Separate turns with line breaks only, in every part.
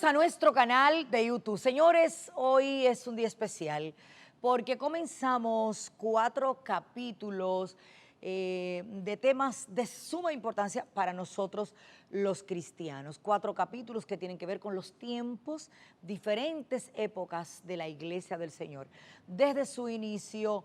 a nuestro canal de YouTube. Señores, hoy es un día especial porque comenzamos 4 capítulos de temas de suma importancia para nosotros los cristianos. 4 capítulos que tienen que ver con los tiempos, diferentes épocas de la Iglesia del Señor. Desde su inicio,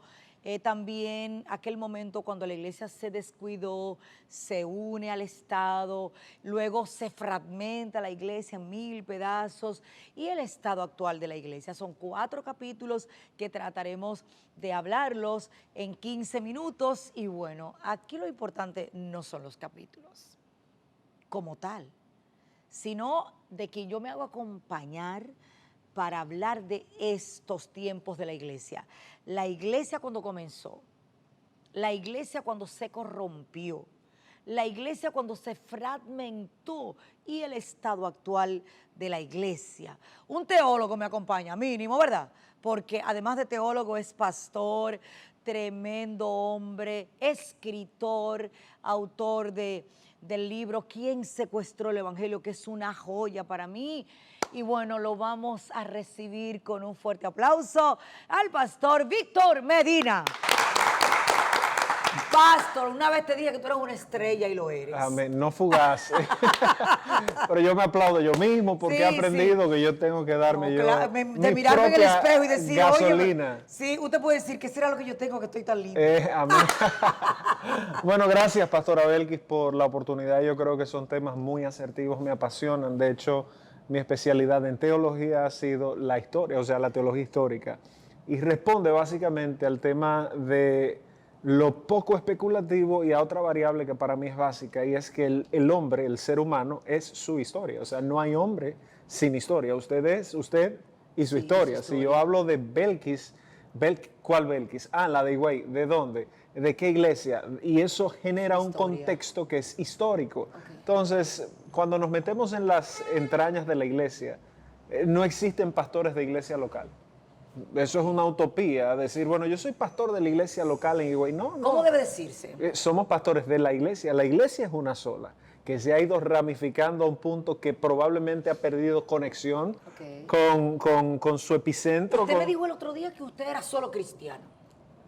también aquel momento cuando la iglesia se descuidó, se une al Estado, luego se fragmenta la iglesia en 1000 pedazos y el estado actual de la iglesia. Son 4 capítulos que trataremos de hablarlos en 15 minutos y bueno, aquí lo importante no son los capítulos como tal, sino de que yo me hago acompañar para hablar de estos tiempos de la iglesia. La iglesia cuando comenzó, la iglesia cuando se corrompió, la iglesia cuando se fragmentó y el estado actual de la iglesia. Un teólogo me acompaña, mínimo, ¿verdad? Porque además de teólogo es pastor, tremendo hombre, escritor, autor del libro ¿Quién secuestró el Evangelio?, que es una joya para mí. Y bueno, lo vamos a recibir con un fuerte aplauso al pastor Víctor Medina. Pastor, una vez te dije que tú eres una estrella y lo eres.
Amén, no fugaz. Pero yo me aplaudo yo mismo porque he aprendido que yo tengo que darme
de mirarme en el espejo y decir,
gasolina.
Oye, sí, usted puede decir que será lo que yo tengo, que estoy tan lindo.
Amén. Bueno, gracias, Pastora Belkis, por la oportunidad. Yo creo que son temas muy asertivos, me apasionan. De hecho, mi especialidad en teología ha sido la historia, o sea, la teología histórica. Y responde básicamente al tema de lo poco especulativo y a otra variable que para mí es básica, y es que el hombre, el ser humano, es su historia. O sea, no hay hombre sin historia. Usted es usted y su historia. Si yo hablo de Belkis, ¿cuál Belkis? Ah, la de Higüey. ¿De dónde? ¿De qué iglesia? Y eso genera un contexto que es histórico. Okay. Entonces, cuando nos metemos en las entrañas de la iglesia, no existen pastores de iglesia local. Eso es una utopía, decir, bueno, yo soy pastor de la iglesia local en Higüey. No, no.
¿Cómo debe decirse?
Somos pastores de la iglesia. La iglesia es una sola, que se ha ido ramificando a un punto que probablemente ha perdido conexión con su epicentro.
Usted me dijo el otro día que usted era solo cristiano.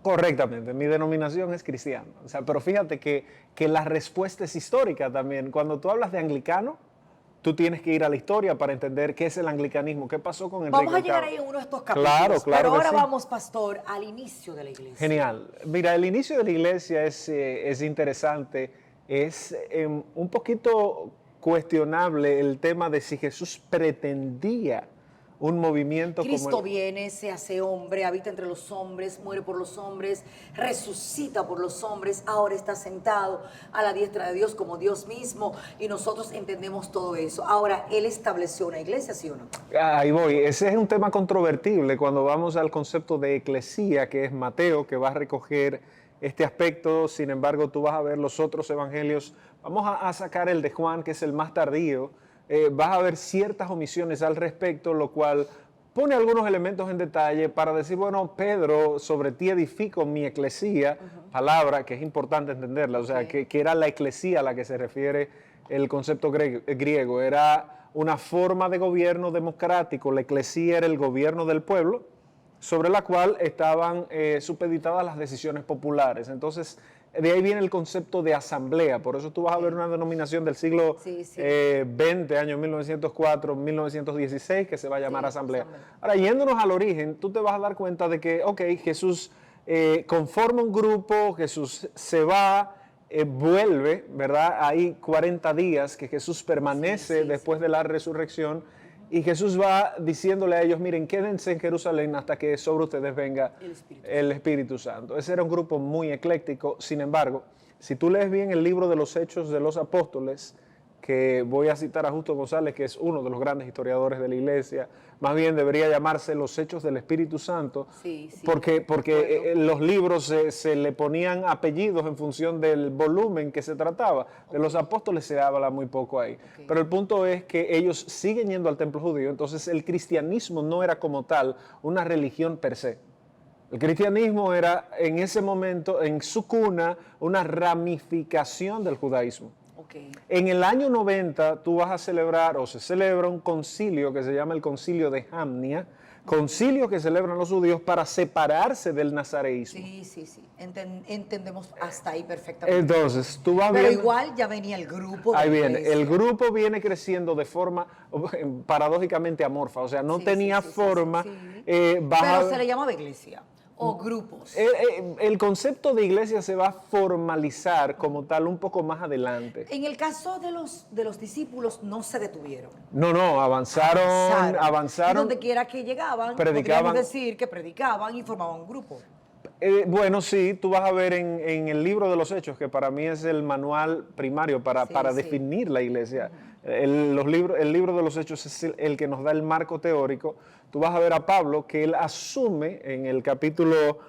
Correctamente, mi denominación es cristiana. O sea, pero fíjate que la respuesta es histórica también. Cuando tú hablas de anglicano, tú tienes que ir a la historia para entender qué es el anglicanismo, qué pasó con Enrique VIII.
Vamos a llegar ahí en uno de estos capítulos.
Claro,
pero ahora
sí.
Vamos, pastor, al inicio de la iglesia.
Genial. Mira, el inicio de la iglesia es interesante. Es un poquito cuestionable el tema de si Jesús pretendía un movimiento
Cristo
como
viene, se hace hombre, habita entre los hombres, muere por los hombres, resucita por los hombres, ahora está sentado a la diestra de Dios como Dios mismo y nosotros entendemos todo eso. Ahora, ¿Él estableció una iglesia, sí o no?
Ahí voy. Ese es un tema controvertible cuando vamos al concepto de eclesía, que es Mateo, que va a recoger este aspecto. Sin embargo, tú vas a ver los otros evangelios. Vamos a sacar el de Juan, que es el más tardío. Vas a ver ciertas omisiones al respecto, lo cual pone algunos elementos en detalle para decir, bueno, Pedro, sobre ti edifico mi eclesía, palabra que es importante entenderla, o sea, que era la eclesía a la que se refiere el concepto griego, era una forma de gobierno democrático, la eclesía era el gobierno del pueblo, sobre la cual estaban supeditadas las decisiones populares. Entonces, de ahí viene el concepto de asamblea. Por eso tú vas a ver una denominación del siglo XX, año 1904, 1916, que se va a llamar asamblea. Ahora, yéndonos al origen, tú te vas a dar cuenta de que, Jesús conforma un grupo, Jesús se va, vuelve, ¿verdad? Hay 40 días que Jesús permanece después de la resurrección. Y Jesús va diciéndole a ellos, miren, quédense en Jerusalén hasta que sobre ustedes venga el Espíritu Santo. Ese era un grupo muy ecléctico. Sin embargo, si tú lees bien el libro de los Hechos de los Apóstoles, que voy a citar a Justo González, que es uno de los grandes historiadores de la iglesia, más bien debería llamarse Los Hechos del Espíritu Santo, porque los libros se le ponían apellidos en función del volumen que se trataba. De los apóstoles se habla muy poco ahí. Pero el punto es que ellos siguen yendo al templo judío, entonces el cristianismo no era como tal una religión per se. El cristianismo era en ese momento, en su cuna, una ramificación del judaísmo.
Ok.
En el año 90 tú vas a celebrar o se celebra un concilio que se llama el Concilio de Jamnia, concilio que celebran los judíos para separarse del nazareísmo.
Sí, sí, sí. Entendemos hasta ahí perfectamente.
Entonces, tú vas
Pero
viendo,
igual ya venía el grupo.
ahí
de
viene,
iglesia.
el grupo viene creciendo de forma paradójicamente amorfa, o sea, no
Sí,
tenía
sí, sí, sí,
forma.
sí.
Vas
Pero
a-
se le llamaba iglesia o grupos.
el concepto de iglesia se va a formalizar como tal un poco más adelante.
En el caso de los discípulos no se detuvieron.
No,
Y
avanzaron.
donde quiera que llegaban,
predicaban.
podríamos decir que predicaban y formaban un grupo.
Bueno, sí, tú vas a ver en el libro de los Hechos, que para mí es el manual primario para
Sí, sí.
definir la iglesia. El libro de los Hechos es el que nos da el marco teórico. Tú vas a ver a Pablo que él asume en el capítulo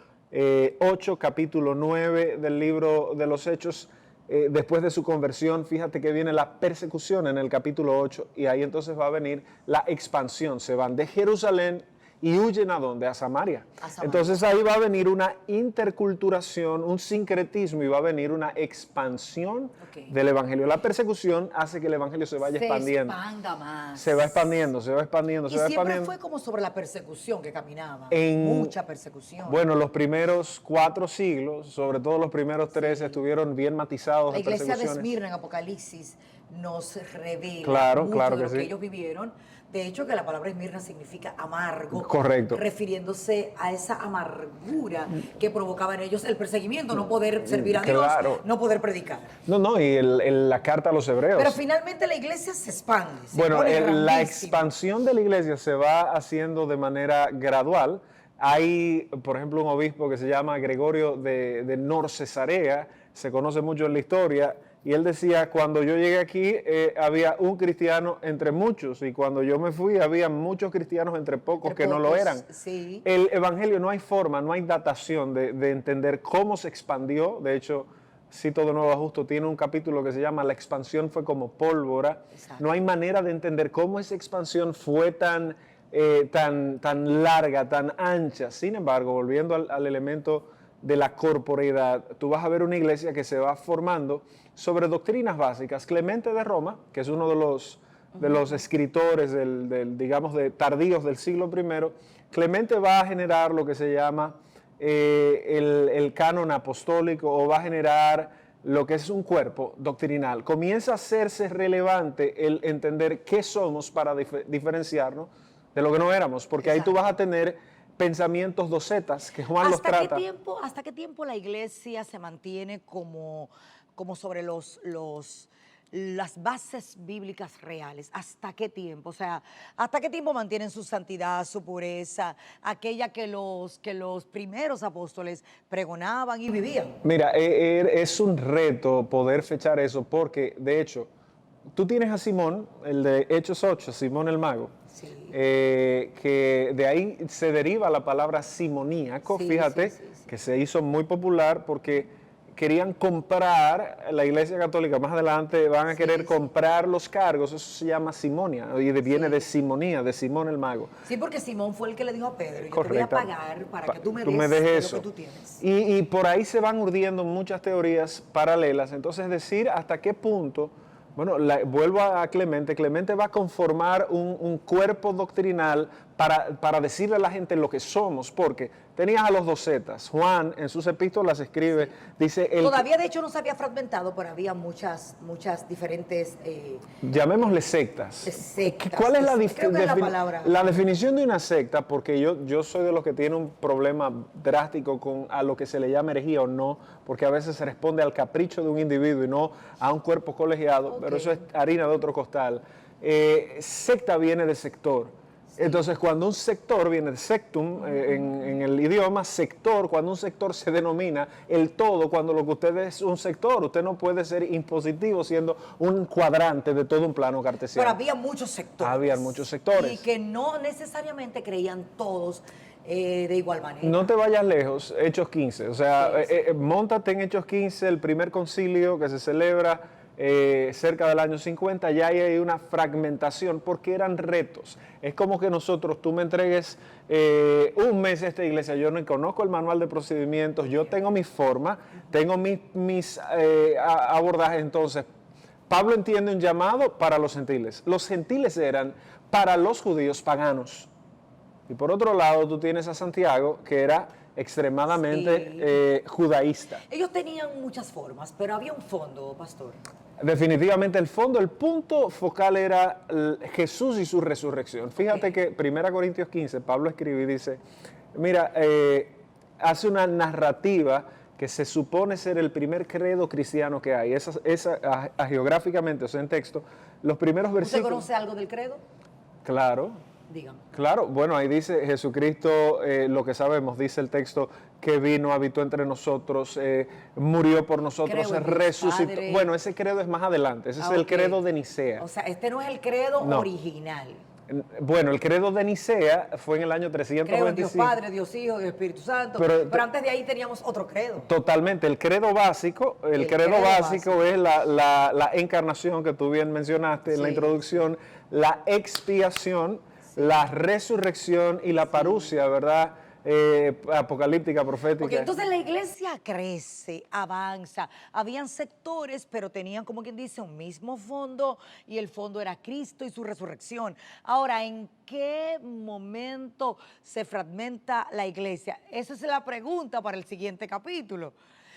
8, capítulo 9 del libro de los Hechos, después de su conversión, fíjate que viene la persecución en el capítulo 8 y ahí entonces va a venir la expansión. Se van de Jerusalén y huyen ¿a dónde? A Samaria.
A Samaria.
Entonces ahí va a venir una interculturación, un sincretismo y va a venir una expansión del Evangelio. La persecución hace que el Evangelio se vaya expandiendo.
Se expanda más.
Se va expandiendo, se va expandiendo,
Y
se va
siempre
expandiendo.
fue como sobre la persecución que caminaba.
En-
Mucha persecución.
Bueno, los primeros 4 siglos, sobre todo los primeros 3, estuvieron bien matizados
La
de
iglesia de
persecuciones.
Esmirna en Apocalipsis nos revela
Claro,
mucho
claro
de
que
lo que
sí.
ellos vivieron. De hecho, que la palabra Esmirna significa amargo.
Correcto.
Refiriéndose a esa amargura que provocaba en ellos el perseguimiento, no poder servir a Dios,
Claro.
no poder predicar.
No, y la carta a los hebreos.
Pero finalmente la iglesia se expande. Se
Bueno,
pone
la
grandísima.
expansión de la iglesia se va haciendo de manera gradual. Hay, por ejemplo, un obispo que se llama Gregorio de Nor Cesarea, se conoce mucho en la historia, y él decía, cuando yo llegué aquí había un cristiano entre muchos, y cuando yo me fui había muchos cristianos entre pocos
Entre
que no lo
pocos,
eran.
sí.
El evangelio no hay forma, no hay datación de entender cómo se expandió. De hecho, Cito de nuevo a Justo, tiene un capítulo que se llama La expansión fue como pólvora.
Exacto.
No hay manera de entender cómo esa expansión fue tan larga, tan ancha. Sin embargo, volviendo al elemento de la corporeidad, tú vas a ver una iglesia que se va formando sobre doctrinas básicas. Clemente de Roma, que es uno de los escritores digamos, de tardíos del siglo I, Clemente va a generar lo que se llama el canon apostólico, o va a generar lo que es un cuerpo doctrinal. Comienza a hacerse relevante el entender qué somos para diferenciarnos de lo que no éramos, porque ahí tú
Exacto.
vas a tener pensamientos docetas que Juan los trata.
¿Hasta qué tiempo la iglesia se mantiene como sobre las bases bíblicas reales? ¿Hasta qué tiempo? O sea, ¿hasta qué tiempo mantienen su santidad, su pureza, aquella que los primeros apóstoles pregonaban y vivían?
Mira, es un reto poder fechar eso porque, de hecho, tú tienes a Simón, el de Hechos 8, Simón el mago,
Sí.
que de ahí se deriva la palabra simoníaco,
Sí,
fíjate,
sí, sí, sí.
que se hizo muy popular porque querían comprar, la Iglesia Católica más adelante van a querer
sí.
comprar los cargos, eso se llama simonia, y viene de simonía, de Simón el mago.
Sí, porque Simón fue el que le dijo a Pedro, yo
Correcto.
te voy a pagar para que tú me
Tú
des,
me des
de
eso.
lo que tú tienes.
Y por ahí se van urdiendo muchas teorías paralelas. Entonces, decir hasta qué punto, bueno, vuelvo a Clemente. Clemente va a conformar un cuerpo doctrinal para decirle a la gente lo que somos, porque tenías a los docetas. Juan en sus epístolas escribe, dice,
Todavía, de hecho, no se había fragmentado, pero había muchas diferentes
llamémosle sectas.
sectas.
¿Cuál es
Creo que es la palabra.
la definición de una secta? Porque yo soy de los que tiene un problema drástico con a lo que se le llama herejía o no, porque a veces se responde al capricho de un individuo y no a un cuerpo colegiado, pero eso es harina de otro costal. Secta viene de sector. Entonces, cuando un sector viene de sectum, en el idioma, sector, cuando un sector se denomina el todo, cuando lo que usted es un sector, usted no puede ser impositivo siendo un cuadrante de todo un plano cartesiano.
Pero había muchos sectores.
Había muchos sectores.
Y que no necesariamente creían todos de igual manera.
No te vayas lejos, Hechos 15, o sea, móntate en Hechos 15, el primer concilio que se celebra cerca del año 50, ya hay una fragmentación porque eran retos. Es como que tú me entregues un mes a esta iglesia, yo no conozco el manual de procedimientos, yo tengo mi forma, tengo mis abordajes, entonces Pablo entiende un llamado para los gentiles. Los gentiles eran para los judíos paganos. Y por otro lado, tú tienes a Santiago, que era extremadamente judaísta.
Ellos tenían muchas formas, pero había un fondo, pastor.
Definitivamente el fondo, el punto focal era Jesús y su resurrección. Fíjate que 1 Corintios 15, Pablo escribe y dice, mira, hace una narrativa que se supone ser el primer credo cristiano que hay. Geográficamente, o sea, en texto, los primeros versículos...
¿Usted conoce algo del credo?
Claro.
Dígame.
Claro, bueno, ahí dice Jesucristo, lo que sabemos, dice el texto, que vino, habitó entre nosotros, murió por nosotros,
Creo en Dios
resucitó.
Padre.
Bueno, ese credo es más adelante, ese es el
Ok.
credo de Nicea.
O sea, este no es el credo
No.
original.
Bueno, el credo de Nicea fue en el año
Creo en Dios
325.
Padre, Dios Hijo, Dios Espíritu Santo.
Pero-
Pero antes de ahí teníamos otro credo.
Totalmente, el credo básico,
El credo básico.
es la encarnación que tú bien mencionaste en la
Sí.
introducción, la expiación, la resurrección y la parusia, ¿verdad? Apocalíptica, profética.
Porque entonces la iglesia crece, avanza. Habían sectores, pero tenían, como quien dice, un mismo fondo y el fondo era Cristo y su resurrección. Ahora, ¿en qué momento se fragmenta la iglesia? Esa es la pregunta para el siguiente capítulo.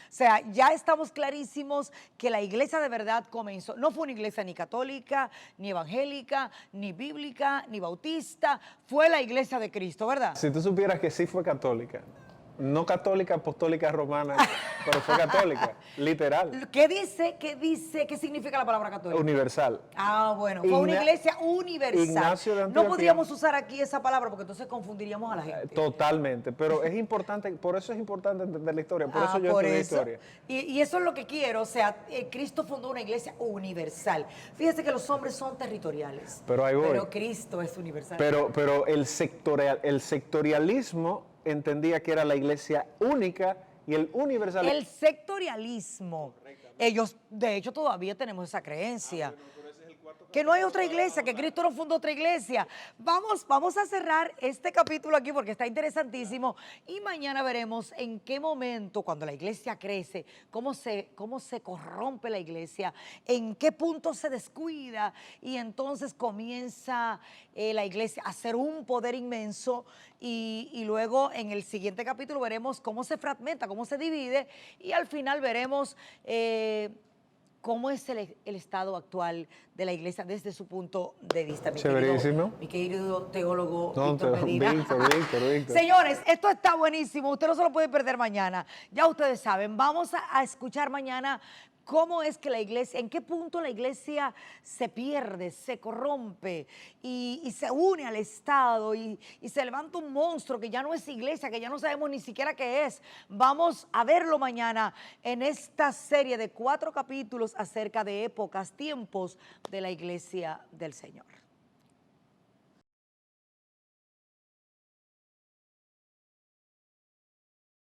O sea, ya estamos clarísimos que la iglesia de verdad comenzó. No fue una iglesia ni católica, ni evangélica, ni bíblica, ni bautista. Fue la iglesia de Cristo, ¿verdad?
Si tú supieras que sí fue católica, no católica apostólica romana, pero fue católica, literal,
¿Qué dice? ¿Qué significa la palabra católica?
universal.
Ah, bueno, fue una iglesia universal.
Ignacio de
No
Antioquía.
podríamos usar aquí esa palabra porque entonces confundiríamos a la gente.
Totalmente, pero es importante, por eso es importante entender la historia, por eso yo
por
estudié
eso.
historia.
Y eso es lo que quiero, o sea, Cristo fundó una iglesia universal. Fíjese que los hombres son territoriales.
Pero ahí voy.
Pero Cristo es universal.
Pero el sectorialismo entendía que era la iglesia única y el universal.
El sectorialismo, ellos, de hecho, todavía tenemos esa creencia. Que no hay otra iglesia, que Cristo no fundó otra iglesia. Vamos a cerrar este capítulo aquí porque está interesantísimo y mañana veremos en qué momento, cuando la iglesia crece, cómo se corrompe la iglesia, en qué punto se descuida y entonces comienza la iglesia a ser un poder inmenso y luego en el siguiente capítulo veremos cómo se fragmenta, cómo se divide y al final veremos... ¿cómo es el estado actual de la iglesia desde su punto de vista?
Chéverísimo.
Mi querido teólogo
No,
Víctor Medina.
Víctor.
Señores, esto está buenísimo. Usted no se lo puede perder mañana. Ya ustedes saben, vamos a escuchar mañana cómo es que la iglesia, en qué punto la iglesia se pierde, se corrompe y se une al Estado y se levanta un monstruo que ya no es iglesia, que ya no sabemos ni siquiera qué es. Vamos a verlo mañana en esta serie de 4 capítulos acerca de épocas, tiempos de la iglesia del Señor.